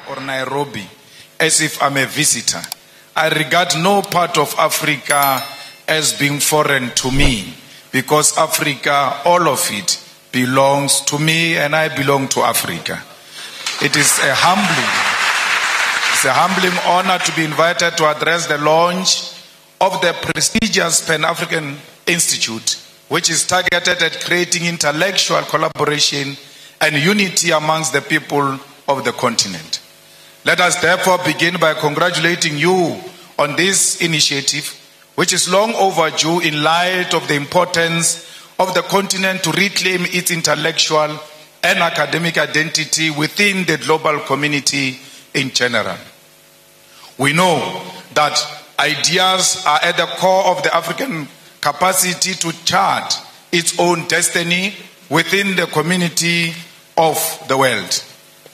or Nairobi as if I'm a visitor. I regard no part of Africa as being foreign to me, because Africa, all of it, belongs to me and I belong to Africa. It is a humbling honor to be invited to address the launch of the prestigious Pan-African Institute, which is targeted at creating intellectual collaboration and unity amongst the people of the continent. Let us therefore begin by congratulating you on this initiative, which is long overdue in light of the importance of the continent to reclaim its intellectual and academic identity within the global community in general. We know that ideas are at the core of the African capacity to chart its own destiny within the community of the world.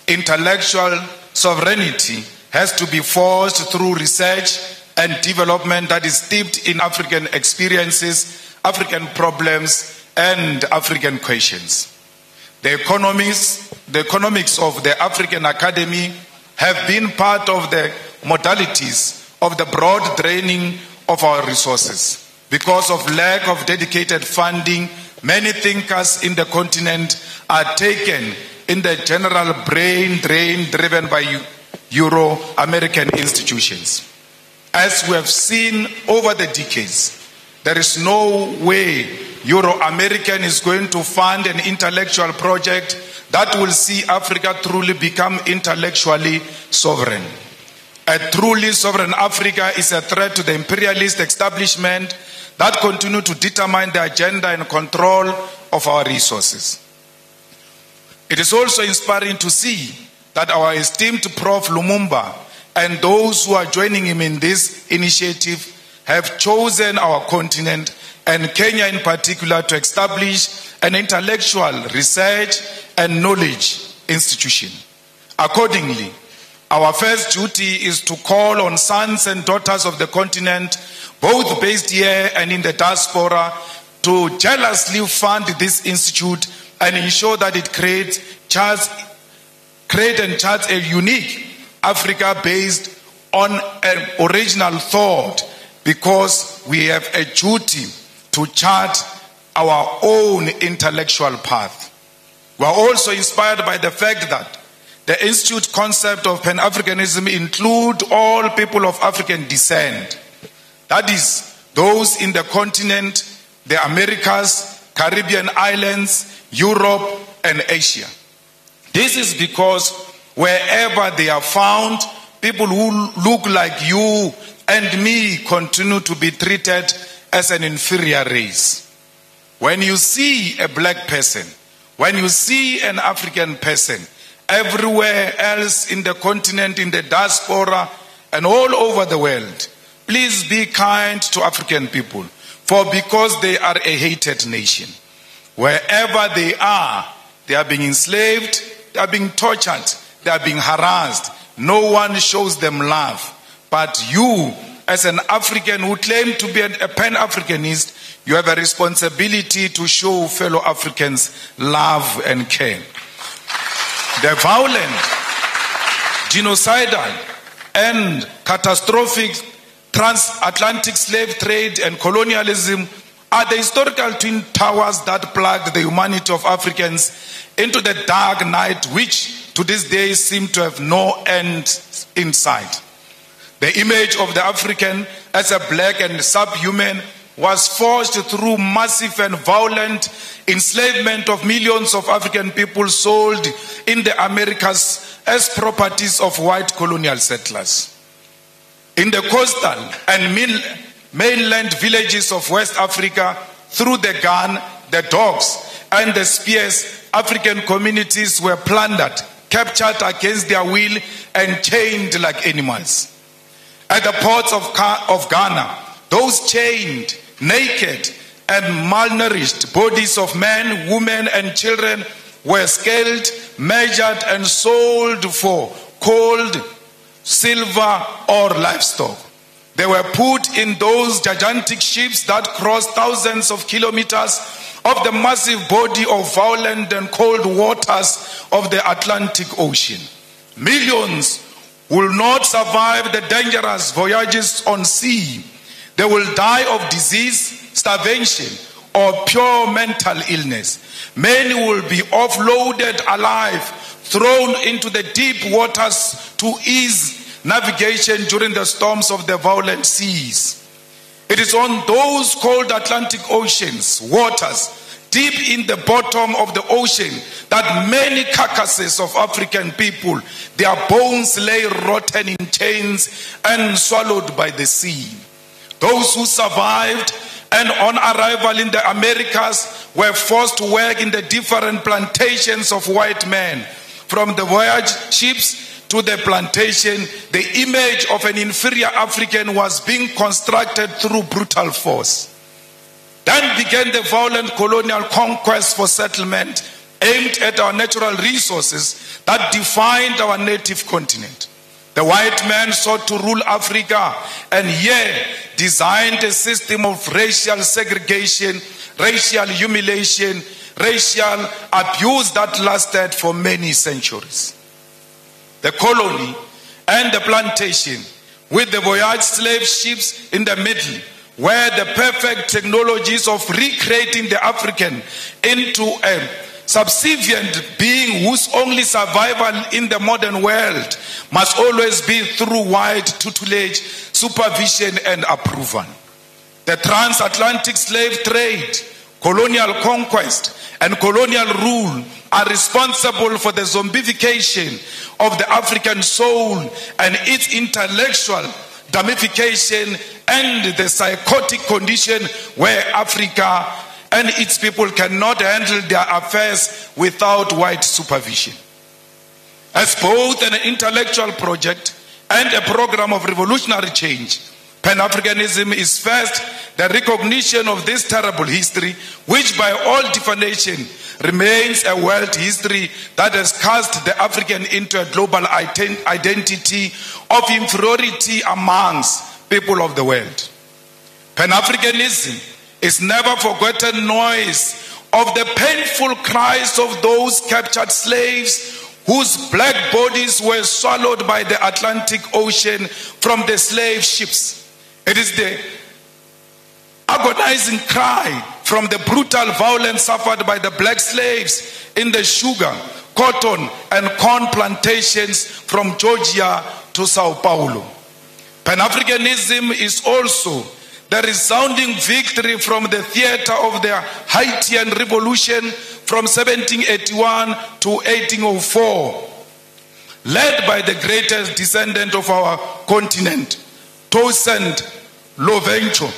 Intellectual sovereignty has to be forged through research and development that is steeped in African experiences, African problems, and African questions. The economics of the African Academy have been part of the modalities of the broad draining of our resources. Because of lack of dedicated funding, many thinkers in the continent are taken in the general brain drain driven by Euro-American institutions. As we have seen over the decades, there is no way Euro-American is going to fund an intellectual project that will see Africa truly become intellectually sovereign. A truly sovereign Africa is a threat to the imperialist establishment that continue to determine the agenda and control of our resources. It is also inspiring to see that our esteemed Prof. Lumumba and those who are joining him in this initiative have chosen our continent and Kenya in particular to establish an intellectual research and knowledge institution. Accordingly, our first duty is to call on sons and daughters of the continent, both based here and in the diaspora, to jealously fund this institute and ensure that it create and charts a unique Africa based on an original thought, because we have a duty to chart our own intellectual path. We are also inspired by the fact that the institute concept of Pan-Africanism includes all people of African descent. That is, those in the continent, the Americas, Caribbean islands, Europe, and Asia. This is because wherever they are found, people who look like you and me continue to be treated as an inferior race. When you see a black person, when you see an African person, everywhere else in the continent, in the diaspora, and all over the world, please be kind to African people, for because they are a hated nation. Wherever they are being enslaved, they are being tortured, they are being harassed. No one shows them love. But you, as an African who claim to be a Pan-Africanist, you have a responsibility to show fellow Africans love and care. The violent, genocidal, and catastrophic transatlantic slave trade and colonialism are the historical twin towers that plugged the humanity of Africans into the dark night, which to this day seem to have no end in sight. The image of the African as a black and subhuman was forged through massive and violent enslavement of millions of African people sold in the Americas as properties of white colonial settlers. In the coastal and mainland villages of West Africa, through the gun, the dogs, and the spears, African communities were plundered, captured against their will, and chained like animals. At the ports of Ghana, those chained, naked, and malnourished bodies of men, women, and children were scaled, measured, and sold for gold, silver, or livestock. They were put in those gigantic ships that crossed thousands of kilometers of the massive body of violent and cold waters of the Atlantic Ocean. Millions will not survive the dangerous voyages on sea. They will die of disease, starvation, or pure mental illness. Many will be offloaded alive, thrown into the deep waters to ease navigation during the storms of the violent seas. It is on those cold Atlantic Ocean's waters, deep in the bottom of the ocean, that many carcasses of African people, their bones lay rotten in chains and swallowed by the sea. Those who survived and on arrival in the Americas were forced to work in the different plantations of white men. From the voyage ships to the plantation, the image of an inferior African was being constructed through brutal force. Then began the violent colonial conquest for settlement aimed at our natural resources that defined our native continent. The white man sought to rule Africa and here designed a system of racial segregation, racial humiliation, racial abuse that lasted for many centuries. The colony and the plantation, with the voyage slave ships in the middle, were the perfect technologies of recreating the African into a subservient being whose only survival in the modern world must always be through white tutelage, supervision, and approval. The transatlantic slave trade, colonial conquest, and colonial rule are responsible for the zombification of the African soul and its intellectual damnification and the psychotic condition where Africa and its people cannot handle their affairs without white supervision. As both an intellectual project and a program of revolutionary change, Pan-Africanism is first the recognition of this terrible history, which by all definition remains a world history that has cast the African into a global identity of inferiority amongst people of the world. Pan-Africanism is never forgotten noise of the painful cries of those captured slaves whose black bodies were swallowed by the Atlantic Ocean from the slave ships. It is the agonizing cry from the brutal violence suffered by the black slaves in the sugar, cotton, and corn plantations from Georgia to Sao Paulo. Pan-Africanism is also the resounding victory from the theater of the Haitian Revolution from 1781 to 1804, led by the greatest descendant of our continent, Toussaint Louverture.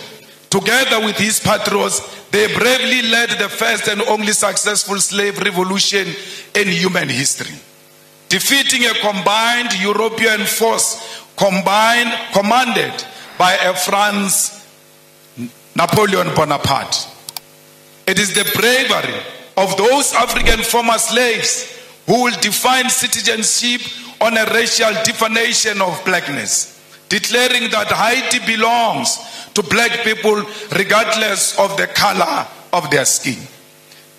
Together with his patrons, they bravely led the first and only successful slave revolution in human history, defeating a combined European force commanded by a France Napoleon Bonaparte. It is the bravery of those African former slaves who will define citizenship on a racial definition of blackness, declaring that Haiti belongs to black people regardless of the color of their skin.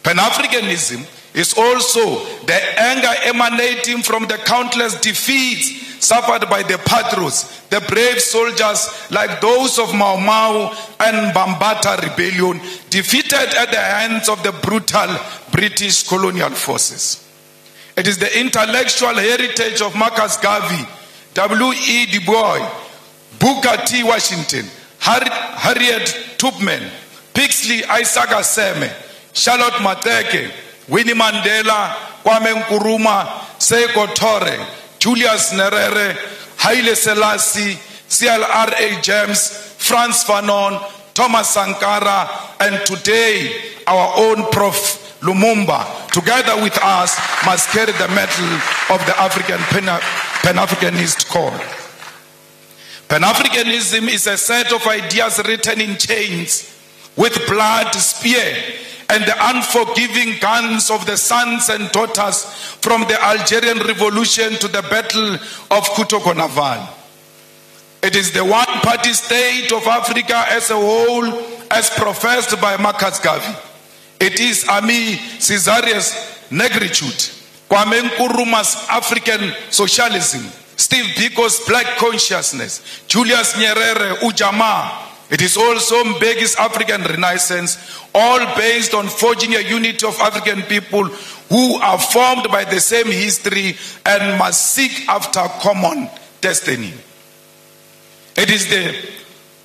Pan-Africanism is also the anger emanating from the countless defeats suffered by the patrons, the brave soldiers like those of Mau Mau and Bambata rebellion, defeated at the hands of the brutal British colonial forces. It is the intellectual heritage of Marcus Garvey, W.E. Du Bois, Booker T. Washington, Harriet Tubman, Pixley Isaac Aseme, Charlotte Mateke, Winnie Mandela, Kwame Nkrumah, Seiko Tore, Julius Nyerere, Haile Selassie, C.L.R.A. James, Frantz Fanon, Thomas Sankara, and today our own Prof. Lumumba, together with us, must carry the mantle of the African Pan-Africanist call. Pan-Africanism is a set of ideas written in chains with blood, spear, and the unforgiving guns of the sons and daughters from the Algerian Revolution to the Battle of Kutoko-Naval. It is the one-party state of Africa as a whole, as professed by Marcus Garvey. It is Ami Caesarius negritude, Kwame Nkrumah's African socialism, Steve Biko's black consciousness, Julius Nyerere, Ujamaa. It is also Mbeki's African Renaissance, all based on forging a unity of African people who are formed by the same history and must seek after common destiny. It is the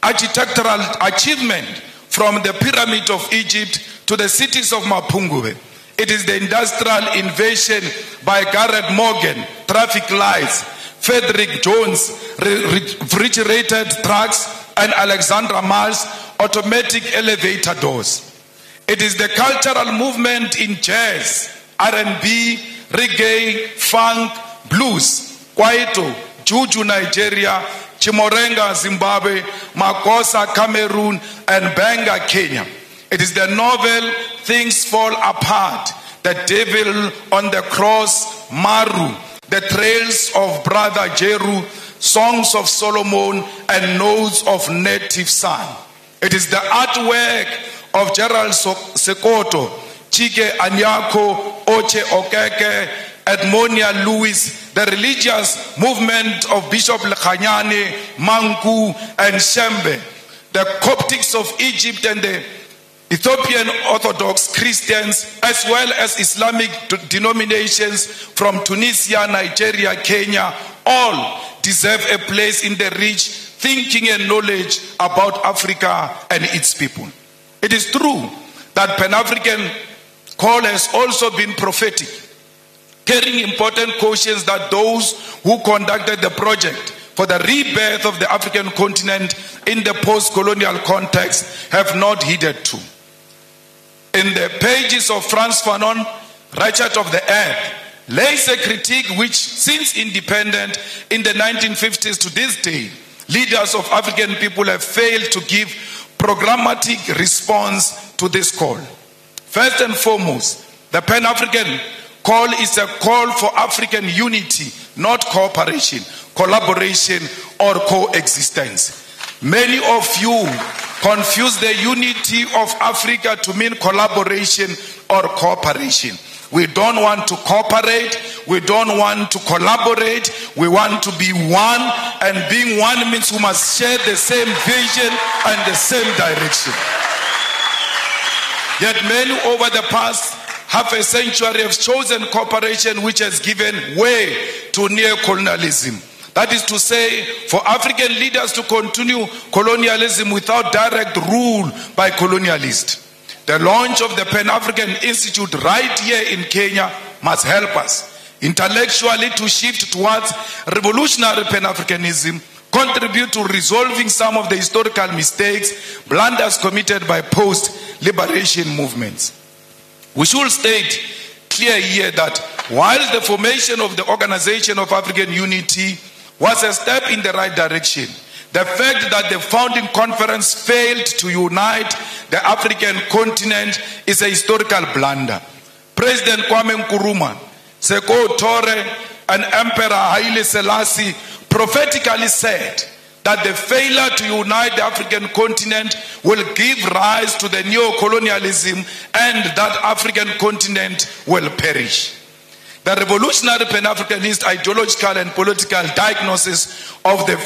architectural achievement from the Pyramid of Egypt to the cities of Mapungubwe. It is the industrial invasion by Garrett Morgan, traffic lights, Frederick Jones, refrigerated trucks, and Alexandra Mars, automatic elevator doors. It is the cultural movement in jazz, R&B, reggae, funk, blues, kwaito, juju Nigeria, Chimorenga Zimbabwe, Makosa Cameroon, and Benga Kenya. It is the novel Things Fall Apart, The Devil on the Cross, Maru, The Trails of Brother Jeru, Songs of Solomon, and Notes of Native Son. It is the artwork of Gerald Sekoto, Chike Anyako, Oche Okeke, Edmonia Lewis, the religious movement of Bishop Lekhanyane, Manku, and Shembe, the Coptics of Egypt and the Ethiopian Orthodox Christians, as well as Islamic denominations from Tunisia, Nigeria, Kenya, all deserve a place in the rich thinking and knowledge about Africa and its people. It is true that Pan-African call has also been prophetic, carrying important cautions that those who conducted the project for the rebirth of the African continent in the post-colonial context have not heeded to. In the pages of Frantz Fanon, Ratchet of the Earth, lays a critique which, since independent in the 1950s to this day, leaders of African people have failed to give programmatic response to this call. First and foremost, the Pan-African call is a call for African unity, not cooperation, collaboration, or coexistence. Many of you confuse the unity of Africa to mean collaboration or cooperation. We don't want to cooperate. We don't want to collaborate. We want to be one. And being one means we must share the same vision and the same direction. Yet many over the past half a century have chosen cooperation, which has given way to neo-colonialism. That is to say, for African leaders to continue colonialism without direct rule by colonialists. The launch of the Pan-African Institute right here in Kenya must help us intellectually to shift towards revolutionary Pan-Africanism, contribute to resolving some of the historical mistakes, blunders committed by post-liberation movements. We should state clear here that while the formation of the Organization of African Unity was a step in the right direction, the fact that the founding conference failed to unite the African continent is a historical blunder. President Kwame Nkrumah, Seko Tore, and Emperor Haile Selassie prophetically said that the failure to unite the African continent will give rise to the neo-colonialism and that African continent will perish. The revolutionary Pan-Africanist ideological and political diagnosis of the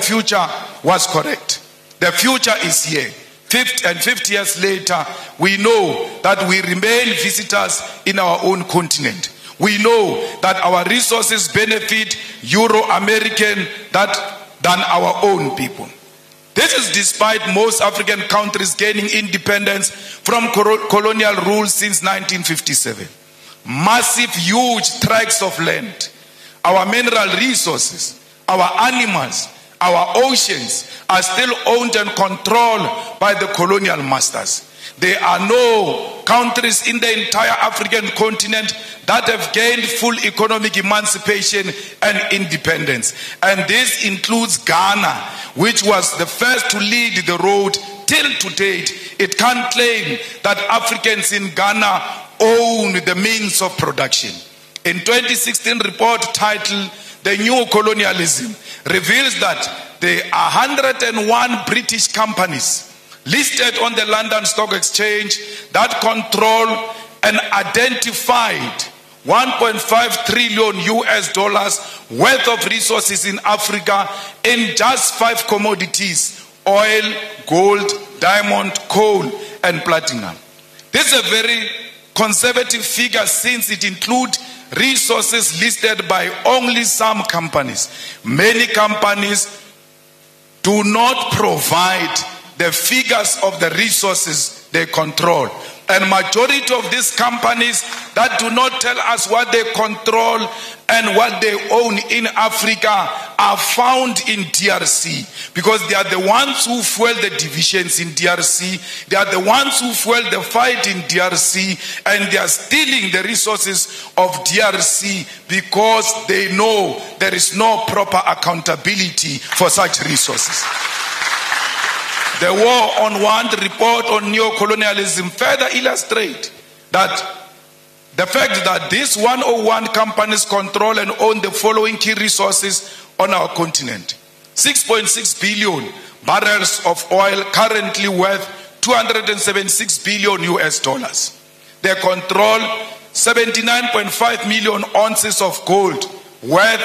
future was correct. The future is here. 50 years later, we know that we remain visitors in our own continent. We know that our resources benefit Euro-American than our own people. This is despite most African countries gaining independence from colonial rule since 1957. Massive, huge tracts of land, our mineral resources, our animals, our oceans are still owned and controlled by the colonial masters. There are no countries in the entire African continent that have gained full economic emancipation and independence. And this includes Ghana, which was the first to lead the road. Till to date, it can't claim that Africans in Ghana own the means of production. In 2016 report titled The New Colonialism reveals that there are 101 British companies listed on the London Stock Exchange that control an identified 1.5 trillion US dollars worth of resources in Africa in just 5 commodities: oil, gold, diamond, coal, and platinum. This is a very conservative figure since it includes resources listed by only some companies. Many companies do not provide the figures of the resources they control. And majority of these companies that do not tell us what they control and what they own in Africa are found in DRC, because they are the ones who fuel the divisions in DRC. They are the ones who fuel the fight in DRC, and they are stealing the resources of DRC because they know there is no proper accountability for such resources. The War on Want report on neocolonialism further illustrates that the fact that these 101 companies control and own the following key resources on our continent: 6.6 billion barrels of oil, currently worth 276 billion US dollars. They control 79.5 million ounces of gold, worth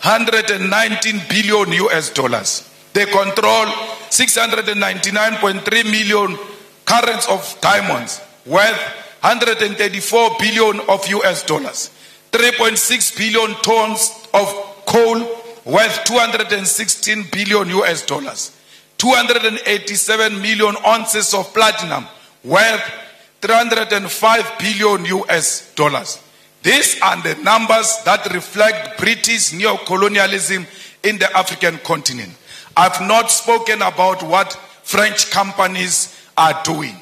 119 billion US dollars. They control 699.3 million carats of diamonds, worth 134 billion of US dollars. 3.6 billion tons of coal, worth 216 billion US dollars. 287 million ounces of platinum, worth 305 billion US dollars. These are the numbers that reflect British neocolonialism in the African continent. I've not spoken about what French companies are doing.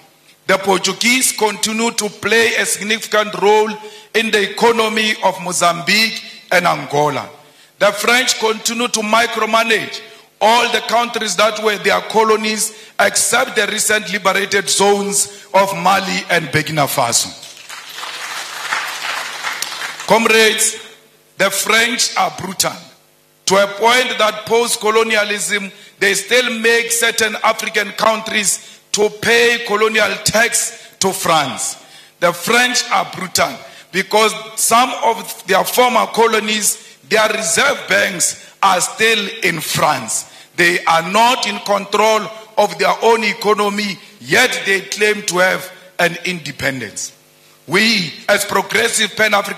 The Portuguese continue to play a significant role in the economy of Mozambique and Angola. The French continue to micromanage all the countries that were their colonies, except the recent liberated zones of Mali and Burkina Faso. Comrades, the French are brutal, to a point that post-colonialism, they still make certain African countries to pay colonial tax to France. The French are brutal because some of their former colonies, their reserve banks are still in France. They are not in control of their own economy, yet they claim to have an independence. We, as progressive Pan-African